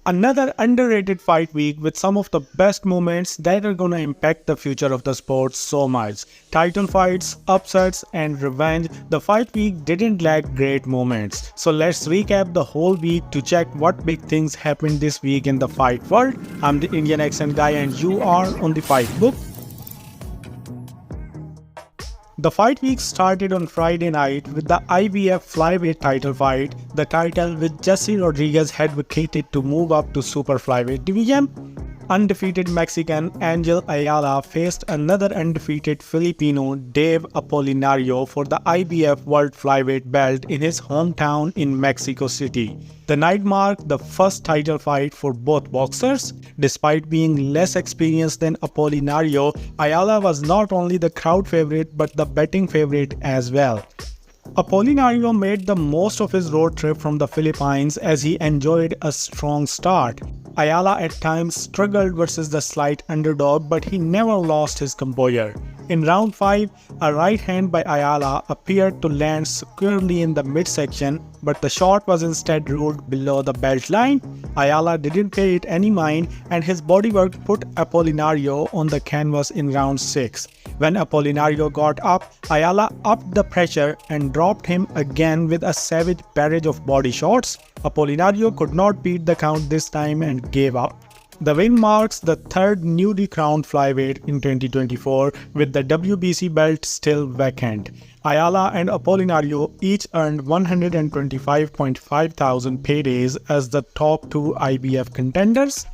Another underrated fight week with some of the best moments that are gonna impact the future of the sport so much. Title fights, upsets, and revenge. The fight week didn't lack great moments. So let's recap the whole week to check what big things happened this week in the fight world. I'm the Indian accent guy and you are on the fight book. The fight week started on Friday night with the IBF flyweight title fight. The title with Jesse Rodriguez had vacated to move up to super flyweight division. Undefeated Mexican Angel Ayala faced another undefeated Filipino Dave Apolinario for the IBF World Flyweight belt in his hometown in Mexico City. The night marked the first title fight for both boxers. Despite being less experienced than Apolinario, Ayala was not only the crowd favorite but the betting favorite as well. Apolinario made the most of his road trip from the Philippines as he enjoyed a strong start. Ayala at times struggled versus the slight underdog, but he never lost his composure. In round 5, a right hand by Ayala appeared to land squarely in the midsection, but the shot was instead ruled below the belt line. Ayala didn't pay it any mind and his bodywork put Apolinario on the canvas in round 6. When Apolinario got up, Ayala upped the pressure and dropped him again with a savage barrage of body shots. Apolinario could not beat the count this time and gave up. The win marks the third newly crowned flyweight in 2024 with the WBC belt still vacant. Ayala and Apolinario each earned 125.5 thousand paydays as the top two IBF contenders.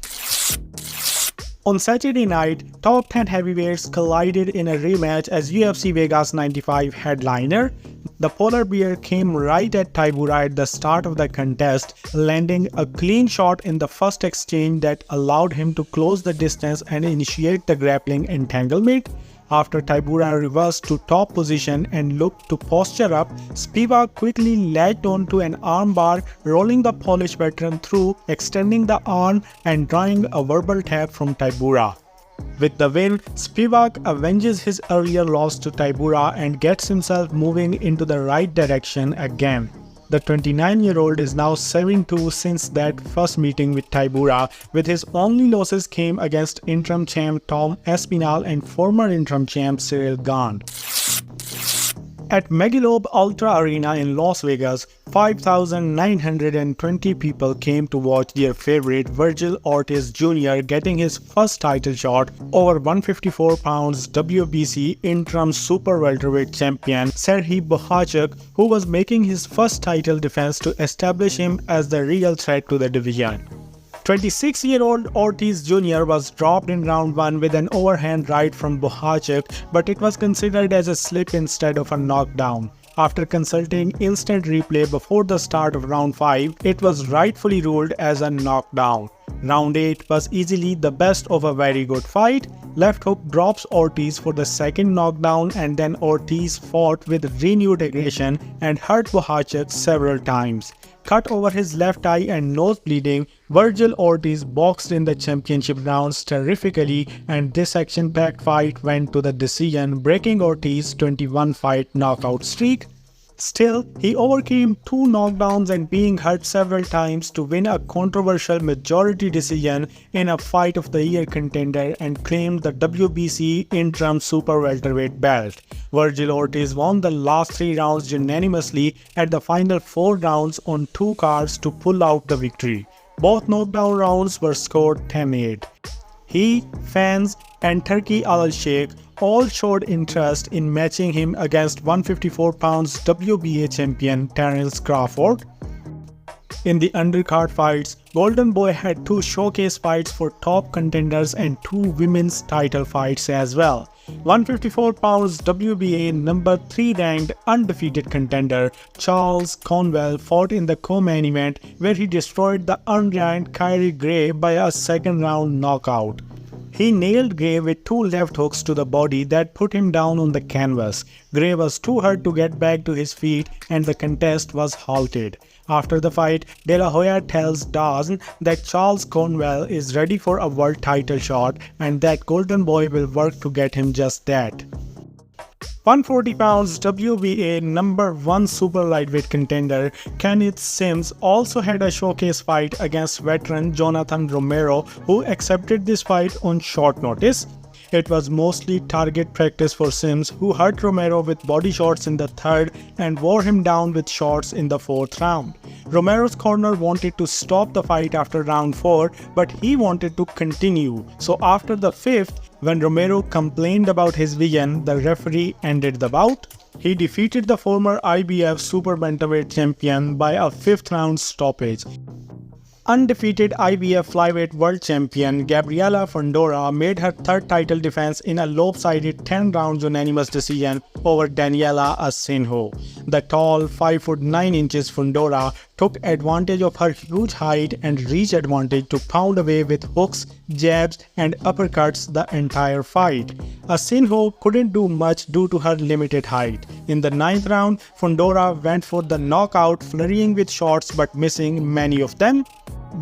On Saturday night, top 10 heavyweights collided in a rematch as UFC Vegas 95 headliner. The polar bear came right at Tybura at the start of the contest, landing a clean shot in the first exchange that allowed him to close the distance and initiate the grappling entanglement. After Tybura reversed to top position and looked to posture up, Spiva quickly latched onto an armbar, rolling the Polish veteran through, extending the arm and drawing a verbal tap from Tybura. With the win, Spivak avenges his earlier loss to Tybura and gets himself moving into the right direction again. The 29-year-old is now 7-2 since that first meeting with Tybura, with his only losses came against interim champ Tom Espinal and former interim champ Cyril Gane. At Michelob Ultra Arena in Las Vegas, 5,920 people came to watch their favorite Vergil Ortiz Jr. getting his first title shot over 154 pounds WBC interim super welterweight champion Serhi Bohachuk, who was making his first title defense to establish him as the real threat to the division. 26-year-old Ortiz Jr. was dropped in round 1 with an overhand right from Bohachuk, but it was considered as a slip instead of a knockdown. After consulting instant replay before the start of round 5, it was rightfully ruled as a knockdown. Round 8 was easily the best of a very good fight. Left hook drops Ortiz for the second knockdown and then Ortiz fought with renewed aggression and hurt Bohachuk several times. Cut over his left eye and nose bleeding, Vergil Ortiz boxed in the championship rounds terrifically and this action-packed fight went to the decision, breaking Ortiz's 21-fight knockout streak. Still, he overcame 2 knockdowns and being hurt several times to win a controversial majority decision in a Fight of the Year contender and claimed the WBC interim super welterweight belt. Vergil Ortiz won the last 3 rounds unanimously at the final 4 rounds on 2 cards to pull out the victory. Both knockdown rounds were scored 10-8. He, fans, and Turki Al-Sheikh all showed interest in matching him against 154 pounds WBA champion Terence Crawford. In the undercard fights, Golden Boy had 2 showcase fights for top contenders and 2 women's title fights as well. 154 pounds WBA number 3 ranked undefeated contender Charles Conwell fought in the co-main event where he destroyed the unranked Kyrie Gray by a second round knockout. He nailed Gray with 2 left hooks to the body that put him down on the canvas. Gray was too hurt to get back to his feet and the contest was halted. After the fight, De La Hoya tells DAZN that Charles Conwell is ready for a world title shot and that Golden Boy will work to get him just that. 140 pounds WBA number 1 super lightweight contender Kenneth Sims also had a showcase fight against veteran Jonathan Romero, who accepted this fight on short notice. It was mostly target practice for Sims, who hurt Romero with body shots in the third and wore him down with shots in the fourth round. Romero's corner wanted to stop the fight after round 4, but he wanted to continue. So after the fifth, when Romero complained about his vision, the referee ended the bout. He defeated the former IBF super bantamweight champion by a 5th round stoppage. Undefeated IBF flyweight world champion Gabriela Fundora made her third title defense in a lopsided 10 rounds unanimous decision over Daniela Asinho. The tall 5'9" Fundora took advantage of her huge height and reach advantage to pound away with hooks, jabs and uppercuts the entire fight. Asinho couldn't do much due to her limited height. In the 9th round, Fundora went for the knockout, flurrying with shots but missing many of them.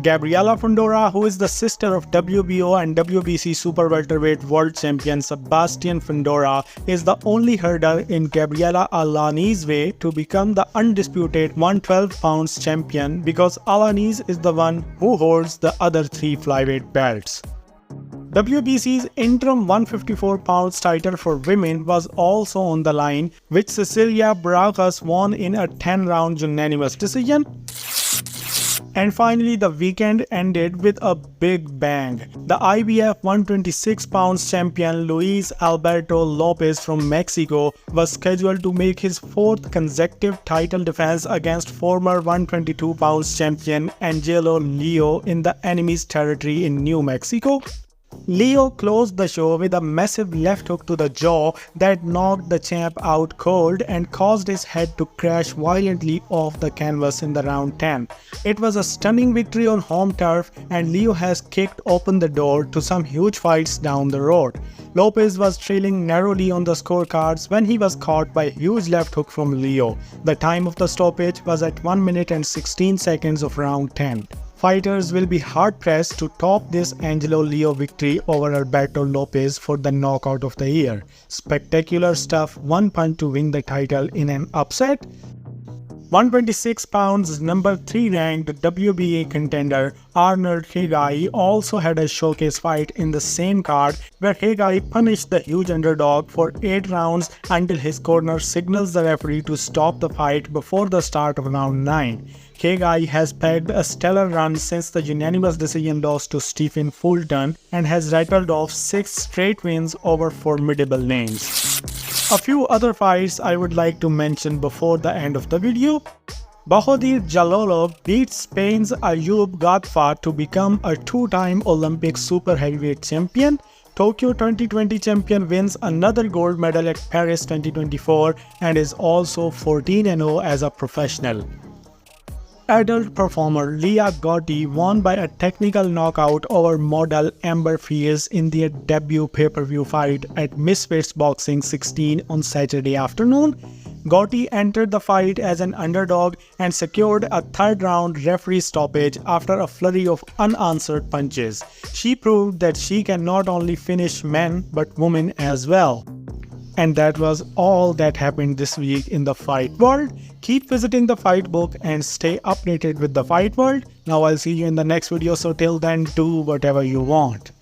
Gabriela Fundora, who is the sister of WBO and WBC super welterweight world champion Sebastian Fundora, is the only herder in Gabriela Alani's way to become the undisputed 112 pounds champion, because Alani's is the one who holds the other 3 flyweight belts. WBC's interim 154 pounds title for women was also on the line, which Cecilia Bragas won in a 10-round unanimous decision. And finally, the weekend ended with a big bang. The IBF 126 pounds champion Luis Alberto Lopez from Mexico was scheduled to make his 4th consecutive title defense against former 122 pounds champion Angelo Leo in the enemy's territory in New Mexico. Leo closed the show with a massive left hook to the jaw that knocked the champ out cold and caused his head to crash violently off the canvas in the round 10. It was a stunning victory on home turf, and Leo has kicked open the door to some huge fights down the road. Lopez was trailing narrowly on the scorecards when he was caught by a huge left hook from Leo. The time of the stoppage was at 1 minute and 16 seconds of round 10. Fighters will be hard-pressed to top this Angelo Leo victory over Alberto Lopez for the knockout of the year. Spectacular stuff, one punch to win the title in an upset. 126 pounds number 3 ranked WBA contender Arnold Serhii also had a showcase fight in the same card, where Serhii punished the huge underdog for 8 rounds until his corner signals the referee to stop the fight before the start of round 9. Serhii has pegged a stellar run since the unanimous decision loss to Stephen Fulton and has rattled off 6 straight wins over formidable names. A few other fights I would like to mention before the end of the video. Bahadir Jalolov beat Spain's Ayub Gatfa to become a 2-time Olympic super heavyweight champion. Tokyo 2020 champion wins another gold medal at Paris 2024 and is also 14-0 as a professional. Adult performer Leah Gotti won by a technical knockout over model Amber Fierce in their debut pay-per-view fight at Misfits Boxing 16 on Saturday afternoon. Gotti entered the fight as an underdog and secured a 3rd round referee stoppage after a flurry of unanswered punches. She proved that she can not only finish men but women as well. And that was all that happened this week in the fight world. Keep visiting the fight book and stay updated with the fight world. Now I'll see you in the next video, so till then, do whatever you want.